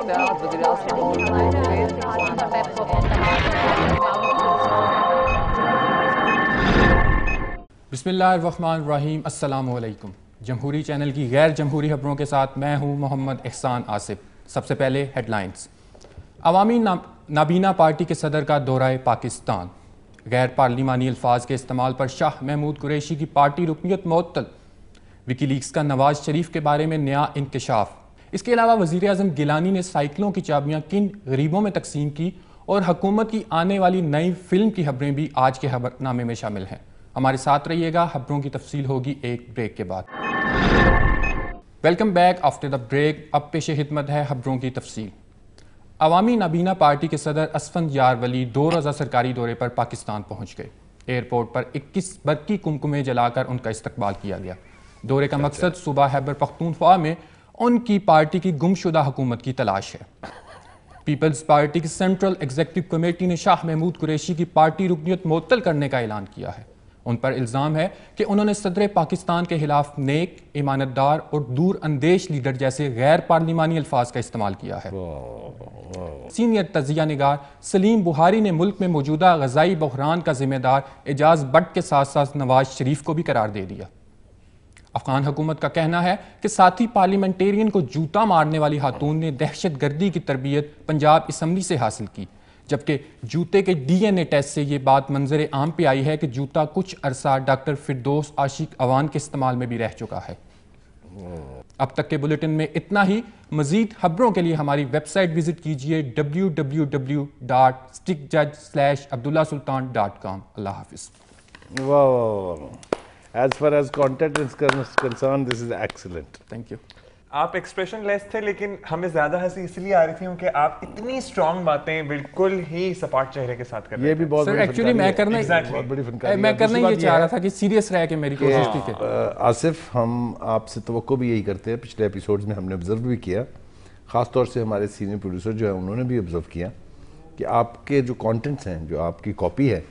बिस्मिल्लाहिर्रहमानिर्रहीम। अस्सलामुअलैकुम। जमहूरी चैनल की गैर जमहूरी खबरों के साथ मैं हूं मोहम्मद एहसान आसिफ। सबसे पहले हेडलाइंस। अवामी नाबीना पार्टी के सदर का दौरा पाकिस्तान। गैर पार्लिमानी अल्फाज के इस्तेमाल पर शाह महमूद कुरैशी की पार्टी रुकनियत मुअत्तल। विकीलीक्स का नवाज शरीफ के बारे में नया इंकशाफ। इसके अलावा वज़ीर आज़म गिलानी ने साइकिलों की चाबियाँ किन गरीबों में तकसीम की और हुकूमत की आने वाली नई फिल्म की खबरें भी आज के खबरनामे में शामिल हैं। हमारे साथ रहिएगा, खबरों की तफसील होगी एक ब्रेक के बाद। Welcome back after the break. अब पेशे खिदमत है खबरों की तफसील। अवामी नाबीना पार्टी के सदर असफंद यार वली 2 रोज़ा सरकारी दौरे पर पाकिस्तान पहुंच गए। एयरपोर्ट पर 21 बरकी कुमकुमें जलाकर उनका इस्तकबाल किया गया। दौरे का मकसद सूबा खैबर पख्तूनख्वा में उनकी पार्टी की गुमशुदा हुकूमत की तलाश है। पीपल्स पार्टी की सेंट्रल एग्जीक्यूटिव कमेटी ने शाह महमूद कुरैशी की पार्टी रुकनियत मुअत्तल करने का ऐलान किया है। उन पर इल्ज़ाम है कि उन्होंने सदर पाकिस्तान के खिलाफ नेक, ईमानतदार और दूर अंदेश लीडर जैसे गैर पार्लिमानी अल्फाज का इस्तेमाल किया है। सीनियर तजिया निगार सलीम बुहारी ने मुल्क में मौजूदा ग़ज़ाई बहरान का जिम्मेदार एजाज बट के साथ साथ नवाज शरीफ को भी करार दे दिया। अफगान हुकूमत का कहना है कि साथी पार्लियामेंटेरियन को जूता मारने वाली खातून ने दहशत गर्दी की तरबियत पंजाब असम्बली से हासिल की, जबकि जूते के DNA टेस्ट से ये बात मंजर आम पे आई है कि जूता कुछ अरसा डॉक्टर फिरदौस आशिक अवान के इस्तेमाल में भी रह चुका है। अब तक के बुलेटिन में इतना ही। मजीद खबरों के लिए हमारी वेबसाइट विजिट कीजिए www.stickjudge/abdullahsultan.com। Allah Hafiz. As far as content is concerned, this is excellent. Thank you. आप एक्सप्रेशन लेस थे, लेकिन हमें ज्यादा हंसी इसलिए आ रही थी क्योंकि आप इतनी स्ट्रॉन्ग बातें बिल्कुल ही सपाट चेहरे के साथ कर रहे थे। ये भी बहुत बड़ी एक्चुअली मैं करना ये चाह रहा था कि सीरियस रह के मेरी कोशिश थी कि आसिफ, हम आपसे तवक्को भी यही करते हैं। पिछले एपिसोड्स में हमने ऑब्जर्व भी किया, ख़ासतौर से हमारे सीनियर प्रोड्यूसर जो है उन्होंने भी ऑब्जर्व किया कि आपके जो कंटेंट्स हैं, जो आपकी कॉपी है,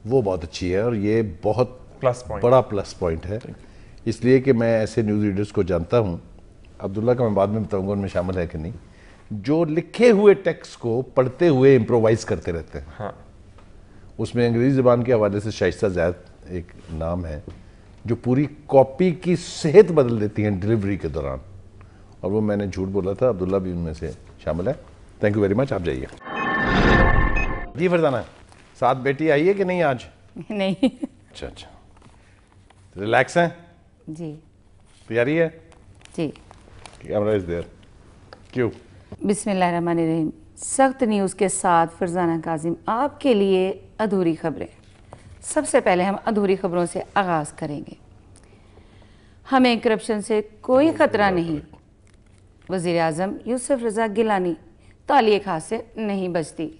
वो बहुत अच्छी है और ये बहुत बड़ा प्लस पॉइंट है। इसलिए कि मैं ऐसे न्यूज़ रीडर्स को जानता हूँ, अब्दुल्ला का मैं बाद में बताऊंगा उनमें शामिल है कि नहीं, जो लिखे हुए टेक्स्ट को पढ़ते हुए इम्प्रोवाइज करते रहते हैं। हाँ। उसमें अंग्रेजी ज़बान के हवाले से शाइस्ता ज़ैद एक नाम है जो पूरी कॉपी की सेहत बदल देती हैं डिलीवरी के दौरान, और वो मैंने झूठ बोला था, अब्दुल्ला भी उनमें से शामिल है। Thank you very much. आप जाइए। जी फरजाना, साथ बेटी आई है कि नहीं आज? नहीं। अच्छा, रिलैक्स हैं जी? तैयारी है जी। Camera is there. क्यों? बिस्मिल्लाहिर्रहमानिर्रहीम। सख्त न्यूज़ के साथ फरजाना काजिम आपके लिए अधूरी खबरें। सबसे पहले हम अधूरी खबरों से आगाज़ करेंगे। हमें करप्शन से कोई ख़तरा नहीं। वज़ीर आज़म यूसुफ रज़ा गिलानी तालिए खास से नहीं बचती।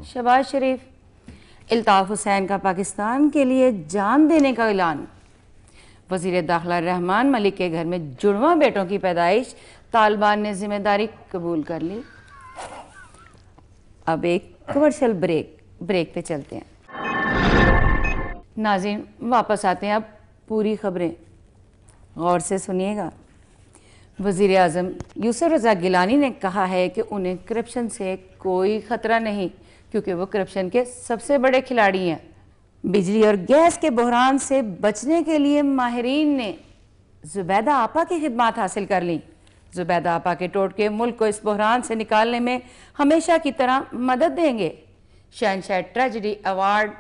शहबाज शरीफ, अल्ताफ़ हुसैन का पाकिस्तान के लिए जान देने का ऐलान। वज़ीर दाखिला रहमान मलिक के घर में जुड़वा बेटों की पैदाइश, तालिबान ने जिम्मेदारी कबूल कर ली। अब एक कमर्शियल ब्रेक पे चलते हैं। नाज़रीन, वापस आते हैं। अब पूरी खबरें गौर से सुनिएगा। वज़ीर आज़म यूसुफ रज़ा गिलानी ने कहा है कि उन्हें करप्शन से कोई ख़तरा नहीं, क्योंकि वो करप्शन के सबसे बड़े खिलाड़ी हैं। बिजली और गैस के बहरान से बचने के लिए माहिरीन ने जुबैदा आपा की खिदमत हासिल कर ली। जुबैदा आपा के टोटके मुल्क को इस बहरान से निकालने में हमेशा की तरह मदद देंगे। शहनशाह ट्रेजेडी अवार्ड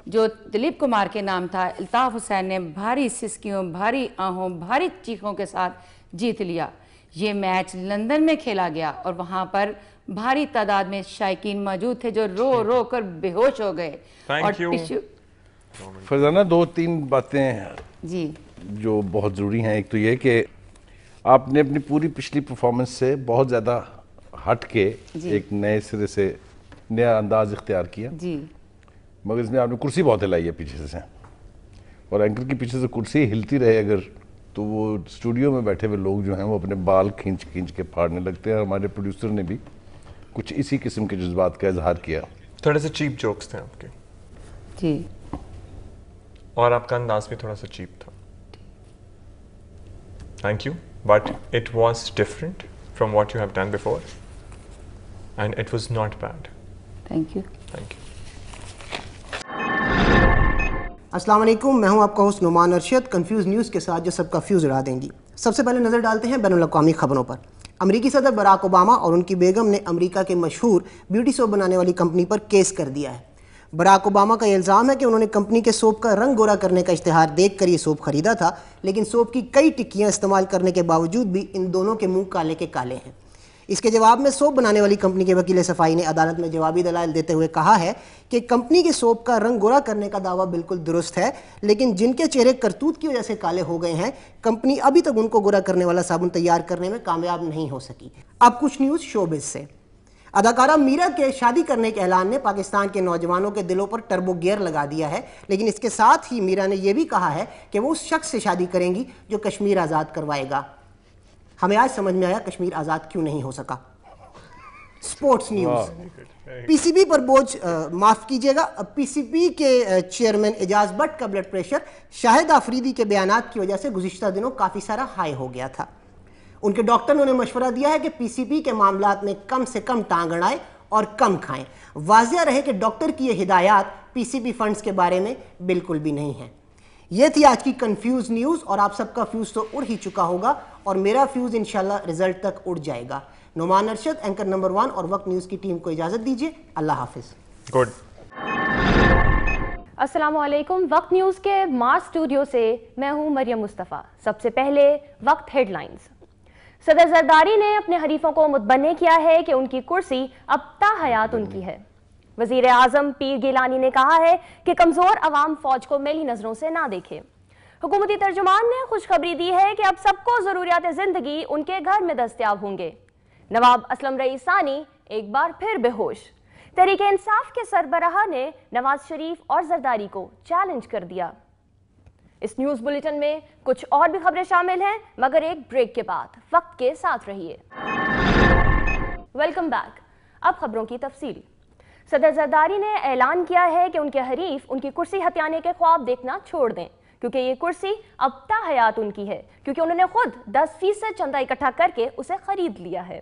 जो दिलीप कुमार के नाम था, अल्ताफ़ हुसैन ने भारी सिसकियों, भारी आहों, भारी चीखों के साथ जीत लिया। ये मैच लंदन में खेला गया और वहाँ पर भारी तादाद में शायकीन मौजूद थे जो रो रो कर बेहोश हो गए। और फरजाना, 2-3 बातें जी जो बहुत ज़रूरी हैं। एक तो ये कि आपने अपनी पूरी पिछली परफॉर्मेंस से बहुत ज़्यादा हट के एक नए सिरे से नया अंदाज इख्तियार किया जी, मगर इसमें आपने कुर्सी बहुत हिलाई है पीछे से, और एंकर की पीछे से कुर्सी हिलती रहे अगर, तो वो स्टूडियो में बैठे हुए लोग जो हैं वो अपने बाल खींच खींच के फाड़ने लगते हैं। हमारे प्रोड्यूसर ने भी कुछ इसी किस्म के जज्बात का इजहार किया। थोड़े से चीप जोक्स थे आपके जी, और आपका अंदाज भी थोड़ा सा चीप था। Thank you, but it was different from what you have done before. and it was not bad. Thank you. Thank you. अस्सलाम वालेकुम, मैं हूं आपका host Numan Arshad, confuse news के साथ जो सबका फ्यूज़ उड़ा देंगी। सबसे पहले नज़र डालते हैं बैनुल अक़वामी खबरों पर। अमरीकी सदर बराक ओबामा और उनकी बेगम ने अमेरिका के मशहूर ब्यूटी सोप बनाने वाली कंपनी पर केस कर दिया है। बराक ओबामा का इल्ज़ाम है कि उन्होंने कंपनी के सोप का रंग गोरा करने का इश्तिहार देखकर ये सोप खरीदा था, लेकिन सोप की कई टिक्कियाँ इस्तेमाल करने के बावजूद भी इन दोनों के मुँह काले के काले हैं। इसके जवाब में सोप बनाने वाली कंपनी के वकील सफाई ने अदालत में जवाबी दलाइल देते हुए कहा है कि कंपनी के सोप का रंग गोरा करने का दावा बिल्कुल दुरुस्त है, लेकिन जिनके चेहरे करतूत की वजह से काले हो गए हैं, कंपनी अभी तक उनको गोरा करने वाला साबुन तैयार करने में कामयाब नहीं हो सकी। अब कुछ न्यूज़ शोबिज से। अदाकारा मीरा के शादी करने के ऐलान ने पाकिस्तान के नौजवानों के दिलों पर टर्बो गियर लगा दिया है, लेकिन इसके साथ ही मीरा ने यह भी कहा है कि वो उस शख्स से शादी करेंगी जो कश्मीर आज़ाद करवाएगा। हमें आज समझ में आया कश्मीर आज़ाद क्यों नहीं हो सका। Sports news. पीसीबी पर बोझ माफ़ कीजिएगा, पीसीबी के चेयरमैन एजाज भट्ट का ब्लड प्रेशर शाहिद आफरीदी के बयानात की वजह से गुज़िश्ता दिनों काफ़ी सारा हाई हो गया था। उनके डॉक्टर ने उन्हें मशवरा दिया है कि पीसीबी के मामलात में कम से कम टांग अड़ाएं और कम खाएं। वाज़िया रहे कि डॉक्टर की ये हिदायत पीसीबी फंड्स के बारे में बिल्कुल भी नहीं है। ये थी आज की कंफ्यूज न्यूज़ और आप सबका फ्यूज़ तो उड़ ही चुका होगा और मेरा फ्यूज़ इंशाल्लाह रिजल्ट तक उड़ जाएगा। नुमान अरशद, एंकर नंबर 1 और वक्त न्यूज़ की टीम को इजाज़त दीजिए। अल्लाह हाफिज़। Good. अस्सलाम वालेकुम। वक्त न्यूज़ के मार्च स्टूडियो से मैं हूं मरियम मुस्तफ़ा। सबसे पहले वक्त हेडलाइंस। सदर जरदारी ने अपने हरीफों को मुतबन्ने किया है कि उनकी कुर्सी अब ताहयात उनकी है। वजीर आज़म पीर गिलानी ने कहा है कि कमज़ोर अवाम फौज को मैली नज़रों से ना देखे। हुकूमती तर्जुमान ने खुशखबरी दी है कि अब सबको ज़रूरियात ज़िंदगी उनके घर में दस्तयाब होंगे। नवाब असलम रईसानी एक बार फिर बेहोश। तहरीक इंसाफ के सरबराह ने नवाज शरीफ और जरदारी को चैलेंज कर दिया। इस न्यूज़ बुलेटिन में कुछ और भी खबरें शामिल हैं, मगर एक ब्रेक के बाद। वक्त के साथ रहिए। Welcome back. अब खबरों की तफसील। सदर जरदारी ने ऐलान किया है कि उनके हरीफ उनकी कुर्सी हथियाने के ख्वाब देखना छोड़ दें, क्योंकि ये कुर्सी अब ताहयात उनकी है, क्योंकि उन्होंने खुद 10% चंदा इकट्ठा करके उसे खरीद लिया है।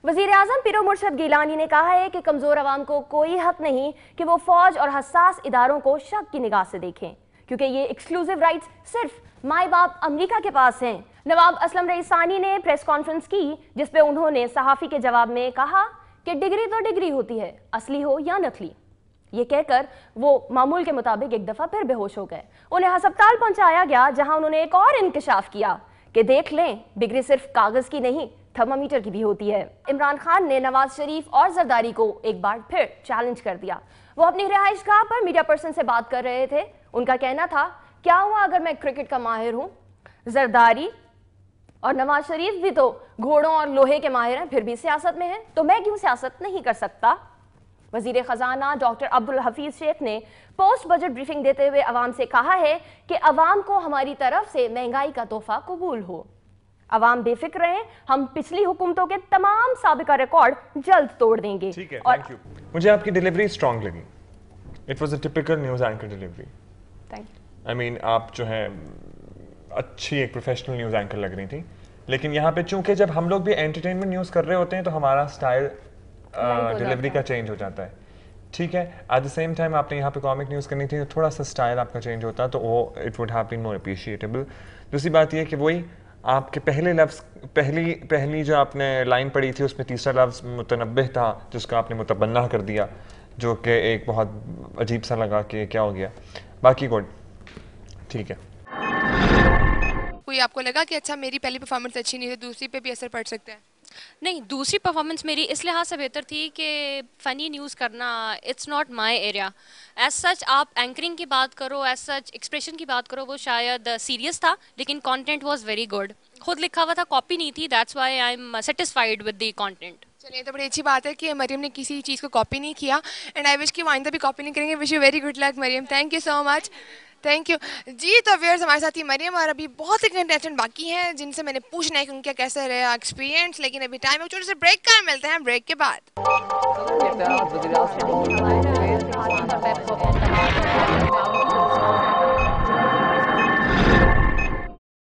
वजीर आज़म पीर मुर्शद गिलानी ने कहा है कि कमज़ोर अवाम को कोई हक नहीं कि वो फौज और हसास इदारों को शक की निगाह से देखें, क्योंकि ये एक्सक्लूसिव राइट्स सिर्फ माए बाप अमेरिका के पास हैं। नवाब असलम रईसानी ने प्रेस कॉन्फ्रेंस की, जिसपे उन्होंने सहाफ़ी के जवाब में कहा कि डिग्री तो डिग्री होती है, असली हो या नकली। ये कहकर वो मामूल के मुताबिक एक दफ़ा फिर बेहोश हो गए। उन्हें अस्पताल पहुंचाया गया, जहां उन्होंने एक और इंकशाफ किया कि देख लें, डिग्री सिर्फ कागज़ की नहीं, थर्मामीटर की भी होती है। इमरान खान ने नवाज शरीफ और जरदारी को एक बार फिर चैलेंज कर दिया। वो अपनी रिहाइशगाह पर मीडिया पर्सन से बात कर रहे थे। उनका कहना था, क्या हुआ अगर मैं क्रिकेट का माहिर हूँ? जरदारी और नवाज शरीफ भी तो घोड़ों और लोहे के माहिर हैं, फिर भी सियासत में हैं, तो मैं क्यों सियासत नहीं कर सकता? वजीर खजाना डॉक्टर अब्दुल हफीज शेख ने पोस्ट बजट ब्रीफिंग देते हुए अवाम से कहा है कि अवाम को हमारी तरफ से महंगाई का तोहफा कबूल हो। अवाम बेफिक्र रहें, हम पिछली हुकूमतों के तमाम साबिका रिकॉर्ड जल्द तोड़ देंगे। ठीक है, थैंक यू। मुझे आपकी डिलीवरी स्ट्रांग लगी। It was a typical news anchor delivery. Thank you. I mean आप जो है अच्छी एक प्रोफेशनल न्यूज़ एंकर लग रही थी, लेकिन यहाँ पे चूंकि जब हम लोग भी एंटरटेनमेंट न्यूज़ कर रहे होते हैं तो हमारा स्टाइल डिलीवरी का चेंज हो जाता है। ठीक है, एट द सेम टाइम आपने यहाँ पे कॉमिक न्यूज़ करनी थी, तो थोड़ा सा स्टाइल आपका चेंज होता तो वो it would have been more appreciable. दूसरी बात ये कि वही आपके पहले लफ्ज़ पहली जो आपने लाइन पढ़ी थी उसमें तीसरा लफ्ज़ मुतनब्बिह था, जिसका आपने मुतबन्ना कर दिया, जो कि एक बहुत अजीब सा लगा कि क्या हो गया। बाकी गुड, ठीक है। कोई आपको लगा कि अच्छा मेरी पहली परफॉर्मेंस अच्छी नहीं थी, दूसरी पे भी असर पड़ सकता है? नहीं, दूसरी परफॉर्मेंस मेरी इस लिहाज से बेहतर थी कि फ़नी न्यूज़ करना it's not my area. As such आप एंकरिंग की बात करो, एज सच एक्सप्रेशन की बात करो, वो शायद सीरियस था, लेकिन कंटेंट वाज वेरी गुड। खुद लिखा हुआ था, कॉपी नहीं थी, that's why I am satisfied with the content. चलिए, तो बड़ी अच्छी बात है कि मरियम ने किसी चीज़ को कॉपी नहीं किया, एंड आई विश कि आइंदा भी कॉपी नहीं करेंगे। Wish you very good luck Mariam, thank you so much, thank you ji. तो व्यूअर्स, हमारे साथ ही मरियम, और अभी बहुत से कंटेस्टेंट बाकी हैं जिनसे मैंने पूछना है कि उनका कैसा रहा एक्सपीरियंस, लेकिन अभी टाइम है छोटे से ब्रेक का। मिलते हैं ब्रेक के बाद।